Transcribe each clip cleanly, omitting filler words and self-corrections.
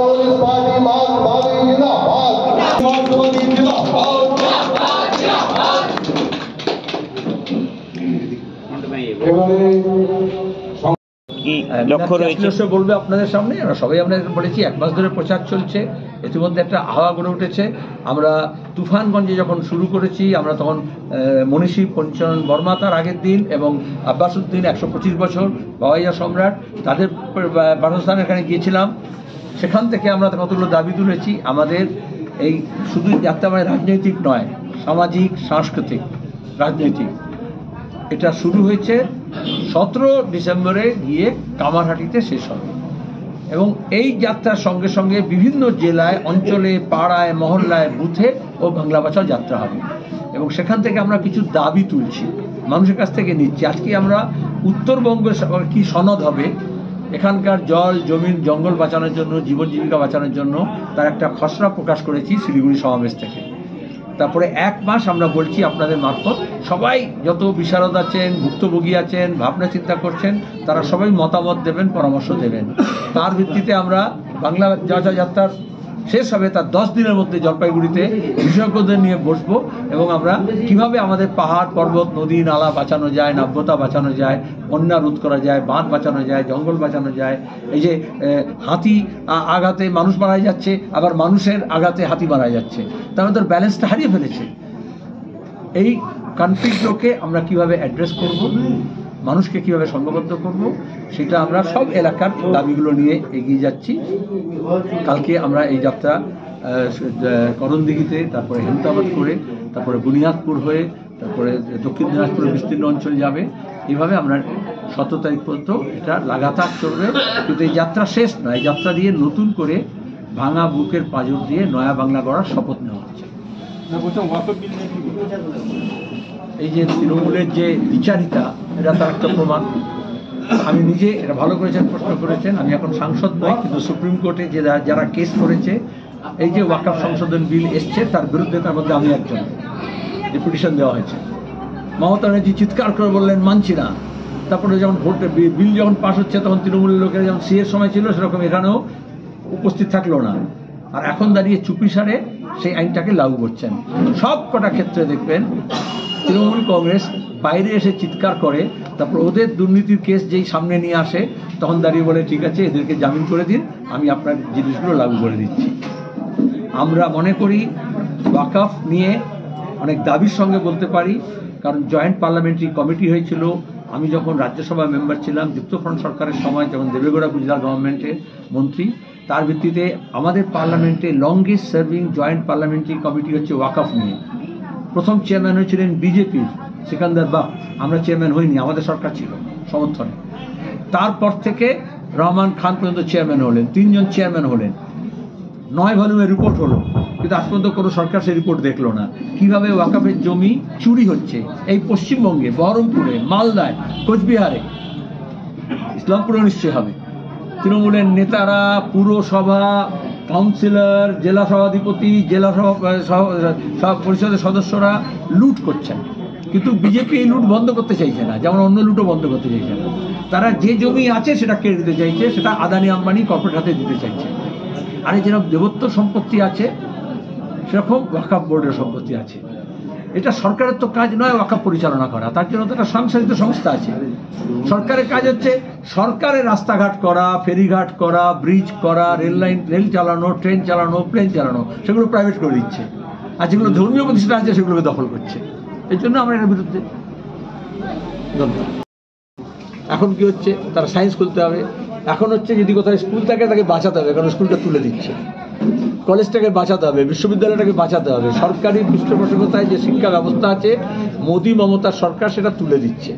Communist party मार्क्सवादी जिंदाबाद, मार्क्सवादी जिंदाबाद। বলবে আপনাদের সামনে আমরা সবাই আমরা বলেছি 1 মাস ধরে প্রচার চলছে, ইতিমধ্যে একটা হাওয়া গড়ে উঠেছে। আমরা তুফানগঞ্জে যখন শুরু করেছি আমরা তখন মনীষী পঞ্চরণ বর্মা তার আগের দিন এবং আব্বাসউদ্দিন 125 বছর বাওয়াইয়া সম্রাট তাদের বাসস্থান এখানে গিয়েছিলাম। সেখান থেকে আমরা কতগুলো দাবি তুলেছি। আমাদের এই শুধু যাত্রা মানে রাজনৈতিক নয়, সামাজিক সাংস্কৃতিক রাজনৈতিক। এটা শুরু হয়েছে 17 ডিসেম্বরে গিয়ে কামারহাটিতে শেষ হবে এবং এই যাত্রার সঙ্গে সঙ্গে বিভিন্ন জেলায়, অঞ্চলে, পাড়ায়, মহল্লায়, বুথে ও বাংলা ভাষা যাত্রা হবে এবং সেখান থেকে আমরা কিছু দাবি তুলছি, মানুষের কাছ থেকে নিচ্ছি। আজকে আমরা উত্তরবঙ্গের কি সনদ হবে, এখানকার জল, জমিন, জঙ্গল বাঁচানোর জন্য, জীবন জীবিকা বাঁচানোর জন্য তার একটা খসড়া প্রকাশ করেছি শিলিগুড়ি সমাবেশ থেকে। তারপরে 1 মাস আমরা বলছি আপনাদের মারফত সবাই, যত বিশারদ আছেন, ভুক্তভোগী আছেন, ভাবনা চিন্তা করছেন, তারা সবাই মতামত দেবেন, পরামর্শ দেবেন। তার ভিত্তিতে আমরা বাংলা যাত্রার শেষ হবে তার 10 দিনের মধ্যে জলপাইগুড়িতে বিশেষজ্ঞদের নিয়ে বসবো এবং আমরা কিভাবে আমাদের পাহাড়, পর্বত, নদী, নালা বাঁচানো যায়, নাব্যতা বাঁচানো যায়, বন্যা রোধ করা যায়, বাঁধ বাঁচানো যায়, জঙ্গল বাঁচানো যায়। এই যে হাতি আঘাতে মানুষ মারা যাচ্ছে, আবার মানুষের আঘাতে হাতি মারা যাচ্ছে, তার মধ্যে ব্যালেন্সটা হারিয়ে ফেলেছে। এই কনফ্লিক্টগুলোকে আমরা কিভাবে অ্যাড্রেস করব, মানুষকে কিভাবে সংঘবদ্ধ করব, সেটা আমরা সব এলাকার দাবিগুলো নিয়ে এগিয়ে যাচ্ছি। কালকে আমরা এই যাত্রা করণদিঘিতে, তারপরে হেমতাবাদ করে, তারপরে বুনিয়াদপুর হয়ে, তারপরে দক্ষিণ দিনাজপুরের বিস্তীর্ণ অঞ্চল যাবে। এইভাবে আমরা 17 তারিখ পর্যন্ত এটা লাগাতার চলবে। কিন্তু এই যাত্রা শেষ নয়, এই যাত্রা দিয়ে নতুন করে ভাঙা বুকের পাঁজর দিয়ে নয়া বাংলা গড়ার শপথ নেওয়া হচ্ছে। এই যে তৃণমূলের যে বিচারিতা, এটা তার একটা প্রমাণ। আমি নিজে, এটা ভালো করেছেন, প্রশ্ন করেছেন, আমি এখন সাংসদ নই, কিন্তু সুপ্রিম কোর্টে যে যারা কেস করেছে, এই যে ওয়াকফ সংশোধন বিল এসছে তার বিরুদ্ধে, তার মধ্যে আমি একজন, যে পিটিশন দেওয়া হয়েছে। মমতা ব্যানার্জি চিৎকার করে বললেন মানছি না। তারপরে যখন বিল যখন পাস হচ্ছে তখন তৃণমূলের লোকেরা যেমন সিএর সময় ছিল সেরকম এখানেও উপস্থিত থাকলো না, আর এখন দাঁড়িয়ে চুপিসারে সেই আইনটাকে লাগু করছেন। সব কটা ক্ষেত্রে দেখবেন তৃণমূল কংগ্রেস বাইরে এসে চিৎকার করে, তারপর ওদের দুর্নীতির কেস যেই সামনে নিয়ে আসে তখন দাঁড়িয়ে বলে ঠিক আছে, এদেরকে জামিন করে দিন, আমি আপনার জিনিসগুলো লাগু করে দিচ্ছি। আমরা মনে করি ওয়াকফ নিয়ে অনেক দাবির সঙ্গে বলতে পারি, কারণ জয়েন্ট পার্লামেন্টারি কমিটি হয়েছিল। আমি যখন রাজ্যসভা মেম্বার ছিলাম যুক্তফ্রন্ট সরকারের সময়, যখন দেবেগৌড়া গুজরাট গভর্নমেন্টের মন্ত্রী, তার ভিত্তিতে আমাদের পার্লামেন্টে longest serving joint parliamentary committee হচ্ছে ওয়াকফ নিয়ে। প্রথম চেয়ারম্যান হয়েছিলেন বিজেপির সিকান্দার বাগ, আমরা চেয়ারম্যান হইনি, আমাদের সরকার ছিল সমর্থনে। তারপর থেকে রহমান খান পর্যন্ত চেয়ারম্যান হলেন, 3 জন চেয়ারম্যান হলেন, 9 ভলিউমের রিপোর্ট হলো, কিন্তু আজ পর্যন্ত কোনো সরকার সেই রিপোর্ট দেখলো না। কিভাবে ওয়াকফের জমি চুরি হচ্ছে এই পশ্চিমবঙ্গে, বহরমপুরে, মালদায়, কোচবিহারে, ইসলামপুরে নিশ্চয় হবে। তৃণমূলের নেতারা, পুরসভা, কাউন্সিলর, জেলা সভাধিপতি, জেলা পরিষদের সদস্যরা লুট করছেন, কিন্তু বিজেপি এই লুট বন্ধ করতে চাইছে না, যেমন অন্য লুটও বন্ধ করতে চাইছে না। তারা যে জমি আছে সেটা কেড়ে দিতে চাইছে, সেটা আদানি আম্বানি কর্পোরেট হাতে দিতে চাইছে। আর এই যেরকম দেবত্ব সম্পত্তি আছে সেরকম ওয়াকফ বোর্ডের সম্পত্তি আছে। এটা সরকারের তো কাজ নয় ওয়াকফ পরিচালনা করা, তার জন্য তো একটা সংশোধিত সংস্থা আছে। সরকারের কাজ হচ্ছে সরকারের রাস্তাঘাট করা, ফেরিঘাট করা, ব্রিজ করা, রেল চালানো, ট্রেন চালানো, প্লেন চালানো, সেগুলো প্রাইভেট করে দিচ্ছে। আর যেগুলো ধর্মীয় প্রতিষ্ঠান আছে সেগুলোকে দখল করছে। এই জন্য আমরা এর বিরুদ্ধে। এখন কি হচ্ছে, তারা সায়েন্স খুলতে হবে। এখন হচ্ছে যদি কোথাও স্কুল থাকে তাকে বাঁচাতে হবে, কারণ স্কুলটা তুলে দিচ্ছে। কলেজটাকে বাঁচাতে হবে, বিশ্ববিদ্যালয়টাকে বাঁচাতে হবে। সরকারি পৃষ্ঠপোষকতায় যে শিক্ষা ব্যবস্থা আছে মোদি মমতার সরকার সেটা তুলে দিচ্ছে।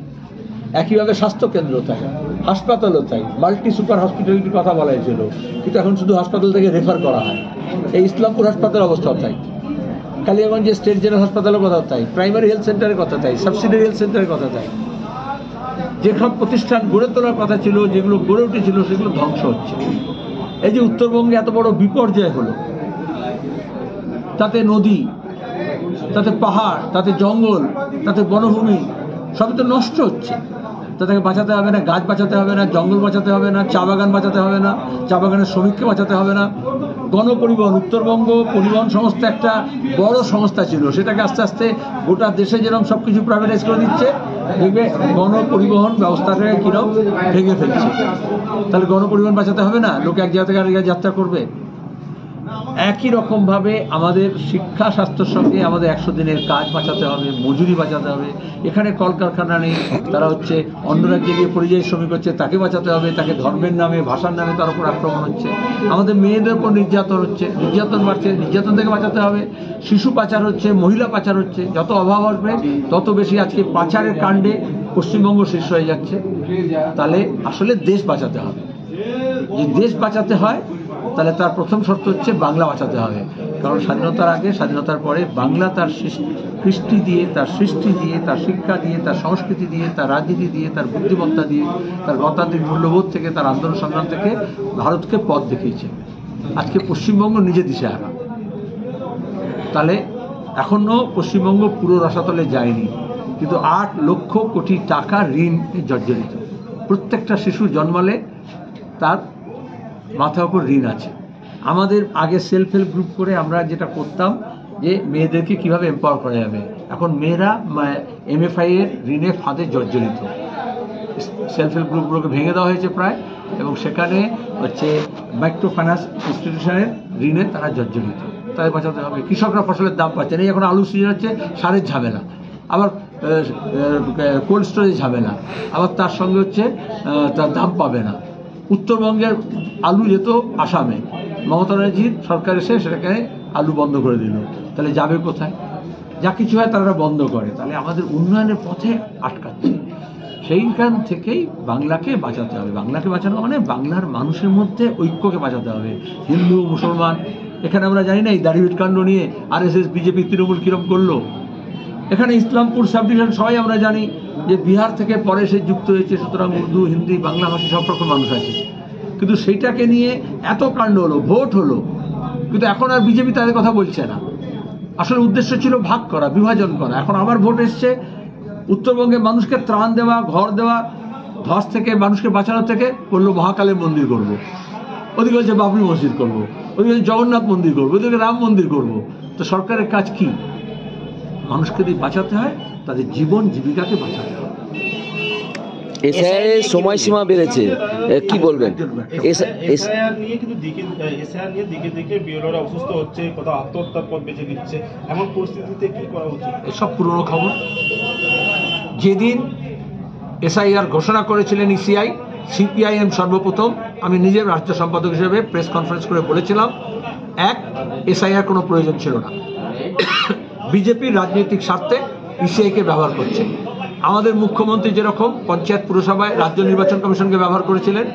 একইভাবে স্বাস্থ্যকেন্দ্র তাই, হাসপাতালও তাই, মাল্টি সুপার হসপিটালিটির কথা বলা হয়েছিল, কিন্তু এখন শুধু হাসপাতাল থেকে রেফার করা হয়। এই ইসলামপুর হাসপাতালের অবস্থাও তাই, কালিয়াগঞ্জের স্টেট জেনারেল হাসপাতালের কথা তাই, প্রাইমারি হেলথ সেন্টারের কথা তাই, সাবসিডিয়ারি হেলথ সেন্টারের কথা তাই। যেসব প্রতিষ্ঠান গড়ে তোলার কথা ছিল, যেগুলো গড়ে উঠেছিল, সেগুলো ধ্বংস হচ্ছে। এই যে উত্তরবঙ্গে এত বড় বিপর্যয় হলো, তাতে নদী, তাতে পাহাড়, তাতে জঙ্গল, তাতে বনভূমি সবই তো নষ্ট হচ্ছে। তাদেরকে বাঁচাতে হবে না, গাছ বাঁচাতে হবে না, জঙ্গল বাঁচাতে হবে না, চা বাগান বাঁচাতে হবে না, চা বাগানের শ্রমিককে বাঁচাতে হবে না। গণপরিবহন, উত্তরবঙ্গ পরিবহন সংস্থা একটা বড় সংস্থা ছিল, সেটাকে আস্তে আস্তে গোটা দেশে যেরকম সব কিছু প্রাইভেটাইজ করে দিচ্ছে, দেখবে গণপরিবহন ব্যবস্থাটাকে কিরকম ভেঙে ফেলছে। তাহলে গণপরিবহন বাঁচাতে হবে না, লোকে এক জায়গা থেকে আরেক জায়গায় যাত্রা করবে। একই রকমভাবে আমাদের শিক্ষা স্বাস্থ্যের সঙ্গে আমাদের 100 দিনের কাজ বাঁচাতে হবে, মজুরি বাঁচাতে হবে। এখানে কলকারখানা নেই, তারা হচ্ছে অন্য রাজ্যে গিয়ে পরিযায়ী শ্রমিক হচ্ছে, তাকে বাঁচাতে হবে। তাকে ধর্মের নামে, ভাষার নামে তার উপর আক্রমণ হচ্ছে। আমাদের মেয়েদের উপর নির্যাতন হচ্ছে, নির্যাতন বাড়ছে, নির্যাতন থেকে বাঁচাতে হবে। শিশু পাচার হচ্ছে, মহিলা পাচার হচ্ছে। যত অভাব আসবে তত বেশি আজকে পাচারের কাণ্ডে পশ্চিমবঙ্গ শীর্ষ হয়ে যাচ্ছে। তাহলে আসলে দেশ বাঁচাতে হবে। যে দেশ বাঁচাতে হয় তাহলে তার প্রথম শর্ত হচ্ছে বাংলা বাঁচাতে হবে। কারণ স্বাধীনতার আগে, স্বাধীনতার পরে বাংলা তার কৃষ্টি দিয়ে, তার সৃষ্টি দিয়ে, তার শিক্ষা দিয়ে, তার সংস্কৃতি দিয়ে, তার রাজনীতি দিয়ে, তার বুদ্ধিমত্তা দিয়ে, তার গণতান্ত্রিক মূল্যবোধ থেকে, তার আন্দোলন সংগ্রাম থেকে ভারতকে পথ দেখিয়েছে। আজকে পশ্চিমবঙ্গ নিজে দিশেহারা। তাহলে এখনো পশ্চিমবঙ্গ পুরো রসাতলে যায়নি, কিন্তু 8 লক্ষ কোটি টাকা ঋণ জর্জরিত। প্রত্যেকটা শিশু জন্মালে তার মাথার উপর ঋণ আছে। আমাদের আগে সেলফ হেল্প গ্রুপ করে আমরা যেটা করতাম যে মেয়েদেরকে কিভাবে এম্পাওয়ার করা যাবে, এখন মেয়েরা MFI এর ঋণে ফাঁদে জর্জরিত। সেলফ হেল্প গ্রুপগুলোকে ভেঙে দেওয়া হয়েছে প্রায়, এবং সেখানে হচ্ছে মাইক্রো ফাইন্যান্স ইনস্টিটিউশনের ঋণে তারা জর্জরিত। তাদের বাঁচাতে হবে। কৃষকরা ফসলের দাম পাচ্ছে না, এখন আলু সিজন হচ্ছে, সারের ঝামেলা, আবার কোল্ড স্টোরেজ ঝামেলা, আবার তার সঙ্গে হচ্ছে তার দাম পাবে না। উত্তরবঙ্গের আলু যেত আসামে, মমতা ব্যানার্জির সরকার এসে সেটাকে আলু বন্ধ করে দিল। তাহলে যাবে কোথায়? যা কিছু হয় তারা বন্ধ করে, তাহলে আমাদের উন্নয়নের পথে আটকাচ্ছে। সেইখান থেকেই বাংলাকে বাঁচাতে হবে। বাংলাকে বাঁচানো মানে বাংলার মানুষের মধ্যে ঐক্যকে বাঁচাতে হবে। হিন্দু মুসলমান, এখানে আমরা জানি না এই দাড়িভিট কাণ্ড নিয়ে RSS, বিজেপি, তৃণমূল কিরম করলো। এখানে ইসলামপুর সাব ডিভিশন সবাই আমরা জানি যে বিহার থেকে পরে সে যুক্ত হয়েছে, সুতরাং উর্দু, হিন্দি, বাংলা ভাষী সব রকম মানুষ আছে। কিন্তু সেইটাকে নিয়ে এত কাণ্ড হলো, ভোট হলো, কিন্তু এখন আর বিজেপি তাদের কথা বলছে না। আসলে উদ্দেশ্য ছিল ভাগ করা, বিভাজন করা। এখন আবার ভোট এসছে, উত্তরবঙ্গের মানুষকে ত্রাণ দেওয়া, ঘর দেওয়া, ধস থেকে মানুষকে বাঁচানোর থেকে বললো মহাকালের মন্দির করবো, ওদিকে হচ্ছে বাবরি মসজিদ করবো, ওদিকে জগন্নাথ মন্দির করবো, ওদিকে রাম মন্দির করবো। তো সরকারের কাজ কি? মানুষকে যদি বাঁচাতে হয় তাদের জীবন জীবিকাকে বাঁচাতে হবে। এসআইআর সময়সীমা বেড়েছে, কি বলবেন? এসআইআর নিয়ে কিন্তু দিকে দিকে বিএলওরা অসুস্থ হচ্ছে, কোথাও আত্মহত্যার পথ বেছে নিচ্ছে, এমন পরিস্থিতিতে কি করা উচিত? এসব পুরনো খবর। যেদিন SIR ঘোষণা করেছিলেন ECI, CPIM সর্বপ্রথম, আমি নিজের রাজ্য সম্পাদক হিসেবে প্রেস কনফারেন্স করে বলেছিলাম, SIR কোনো প্রয়োজন ছিল না। বিজেপির রাজনৈতিক স্বার্থে ECI-কে ব্যবহার করছে। আমাদের মুখ্যমন্ত্রী যেরকম পঞ্চায়েত পুরসভায় রাজ্য নির্বাচন কমিশনকে ব্যবহার করেছিলেন,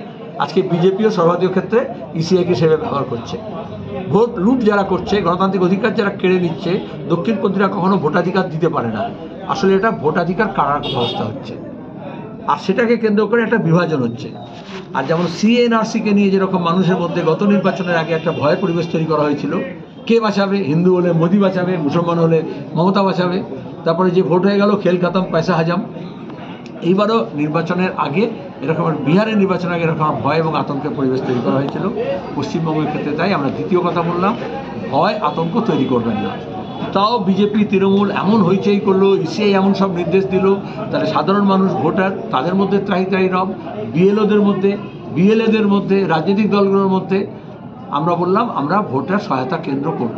আজকে বিজেপিও সর্বাধিক ক্ষেত্রে ECI-কে সেভাবে ব্যবহার করছে। ভোট লুট যারা করছে, গণতান্ত্রিক অধিকার যারা কেড়ে নিচ্ছে, দক্ষিণপন্থীরা কখনো ভোটাধিকার দিতে পারে না। আসলে এটা ভোটাধিকার কারার ব্যবস্থা হচ্ছে, আর সেটাকে কেন্দ্র করে একটা বিভাজন হচ্ছে। আর যেমন CNRC-কে নিয়ে যেরকম মানুষের মধ্যে গত নির্বাচনের আগে একটা ভয়ের পরিবেশ তৈরি করা হয়েছিল, কে বাঁচাবে? হিন্দু হলে মোদি বাঁচাবে, মুসলমান হলে মমতা বাঁচাবে। তারপরে যে ভোট হয়ে গেল, খেল খতম, পয়সা হাজাম। এইবারও নির্বাচনের আগে এরকম, বিহারের নির্বাচনের আগে এরকম ভয় এবং আতঙ্কের পরিবেশ তৈরি করা হয়েছিল। পশ্চিমবঙ্গের ক্ষেত্রে তাই আমরা দ্বিতীয় কথা বললাম, ভয় আতঙ্ক তৈরি করবেন না। তাও বিজেপি, তৃণমূল এমন হইচই করলো, ECI এমন সব নির্দেশ দিল, তাহলে সাধারণ মানুষ ভোটার, তাদের মধ্যে ত্রাহি ত্রাহি রব, BLOদের মধ্যে, BLAদের মধ্যে, রাজনৈতিক দলগুলোর মধ্যে। আমরা বললাম আমরা ভোটার সহায়তা কেন্দ্র করব,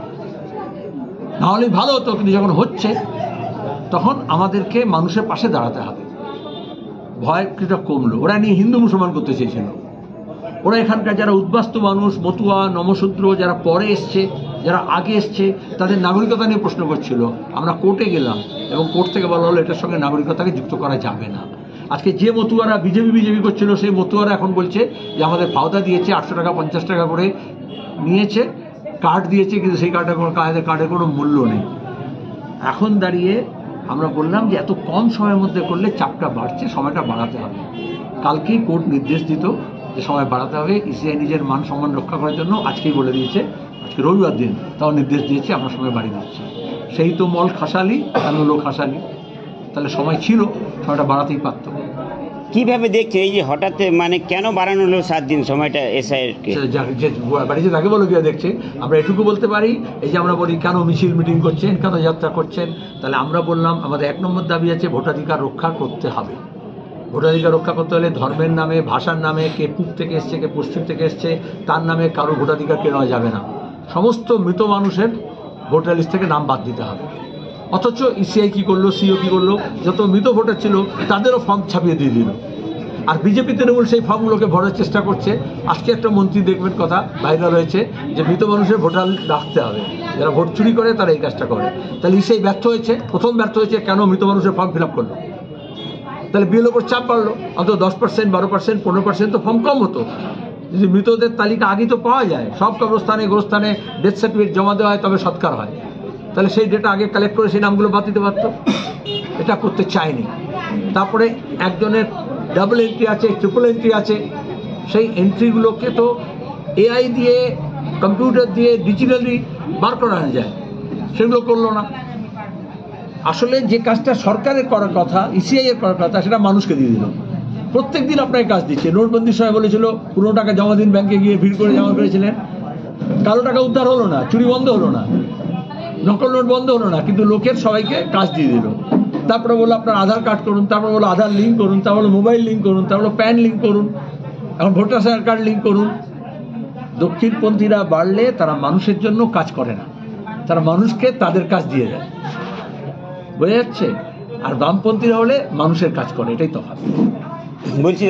নাহলে ভালো হতো, কিন্তু যখন হচ্ছে তখন আমাদেরকে মানুষের পাশে দাঁড়াতে হবে। ভয় কিছুটা কমলো। ওরা নিয়ে হিন্দু মুসলমান করতে চেয়েছিল। ওরা এখানকার যারা উদ্বাস্তু মানুষ, মতুয়া, নমশূদ্র, যারা পরে এসছে, যারা আগে এসছে, তাদের নাগরিকতা নিয়ে প্রশ্ন করছিল। আমরা কোর্টে গেলাম এবং কোর্ট থেকে বলা হলো এটার সঙ্গে নাগরিকতাকে যুক্ত করা যাবে না। আজকে যে মতুয়ারা বিজেপি করছিল, সেই মতুয়ারা এখন বলছে যে আমাদের ফাওতা দিয়েছে, 800 টাকা 50 টাকা করে নিয়েছে, কার্ড দিয়েছে, কিন্তু সেই কার্ডের কোনো মূল্য নেই। এখন দাঁড়িয়ে আমরা বললাম যে এত কম সময়ের মধ্যে করলে চাপটা বাড়ছে, সময়টা বাড়াতে হবে। কালকেই কোর্ট নির্দেশ দিত যে সময় বাড়াতে হবে। ECI নিজের মান সম্মান রক্ষা করার জন্য আজকেই বলে দিয়েছে, আজকে রবিবার দিন, তাও নির্দেশ দিয়েছে আমরা সময় বাড়িয়ে দিচ্ছি। সেই তো মল খাসালি, লোক খাসালি, তাহলে সময় ছিল, সময়টা বাড়াতেই পারত। কিভাবে দেখছে এই যে হঠাৎ মানে কেন বাড়ানো হলো 7 দিন সময়টা এসআইয়ের যে বাড়িতে থাকে বলো গিয়ে দেখছে। আমরা এটুকু বলতে পারি, এই যে আমরা বলি কেন মিছিল মিটিং করছেন, কেন যাত্রা করছেন, তাহলে আমরা বললাম আমাদের 1 নম্বর দাবি আছে ভোটাধিকার রক্ষা করতে হবে। ভোটাধিকার রক্ষা করতে হলে ধর্মের নামে, ভাষার নামে, কে পূব থেকে এসছে, কে পশ্চিম থেকে এসছে, তার নামে কারো ভোটাধিকার কেনা যাবে না। সমস্ত মৃত মানুষের ভোটার লিস্ট থেকে নাম বাদ দিতে হবে। অথচ ইসিআই কী করলো, সিও কী করলো, যত মৃত ভোটার ছিল তাদেরও ফর্ম ছাপিয়ে দিয়ে দিল। আর বিজেপি তৃণমূল সেই ফর্মগুলোকে ভরার চেষ্টা করছে। আজকে একটা মন্ত্রী দেখবেন কথা ভাইরাল হয়েছে যে মৃত মানুষের ভোটার রাখতে হবে, যারা ভোট চুরি করে তারা এই কাজটা করে। তাহলে ইসিআই ব্যর্থ হয়েছে, প্রথম ব্যর্থ হয়েছে কেন মিত মানুষের ফর্ম ফিল আপ করলো। তাহলে বিএলওর উপর চাপ বাড়লো, অন্তত 10%, 12%, 15% তো ফর্ম কম হতো। যদি মৃতদের তালিকা আগেই তো পাওয়া যায়, সব কবরস্থানে গোরস্থানে ডেথ সার্টিফিকেট জমা দেওয়া হয়, তবে সৎকার হয়, তাহলে সেই ডেটা আগে কালেক্ট করে সেই নামগুলো বাদ দিতে পারতো। এটা করতে চায়নি। তারপরে একজনের ডাবল এন্ট্রি আছে, ট্রিপল এন্ট্রি আছে, সেই এন্ট্রিগুলোকে তো এআই দিয়ে, কম্পিউটার দিয়ে, ডিজিটালি বার করানো যায়, সেগুলো করলো না। আসলে যে কাজটা সরকারের করার কথা, ইসিআই এর করার কথা, সেটা মানুষকে দিয়ে দিল। প্রত্যেক দিন আপনাকে কাজ দিচ্ছে। নোটবন্দির সময় বলেছিল 15 টাকা জমা দিন, ব্যাংকে গিয়ে ভিড় করে জমা করেছিলেন, কালো টাকা উদ্ধার হলো না, চুরি বন্ধ হলো না, নকল নোট বন্ধ হলো না, কিন্তু লোকের সবাইকে কাজ দিয়ে দিল। তারপরে বললো আপনার আধার কার্ড করুন, তারপরে বললো আধার লিঙ্ক করুন, তারপরে মোবাইল লিঙ্ক করুন, তারপরে প্যান লিঙ্ক করুন, এখন ভোটার কার্ড লিঙ্ক করুন। দক্ষিণপন্থীরা বাড়লে তারা মানুষের জন্য কাজ করে না, তারা মানুষকে তাদের কাজ দিয়ে দেয়, বোঝা যাচ্ছে। আর বামপন্থীরা হলে মানুষের কাজ করে, এটাই তফাৎ। বলছি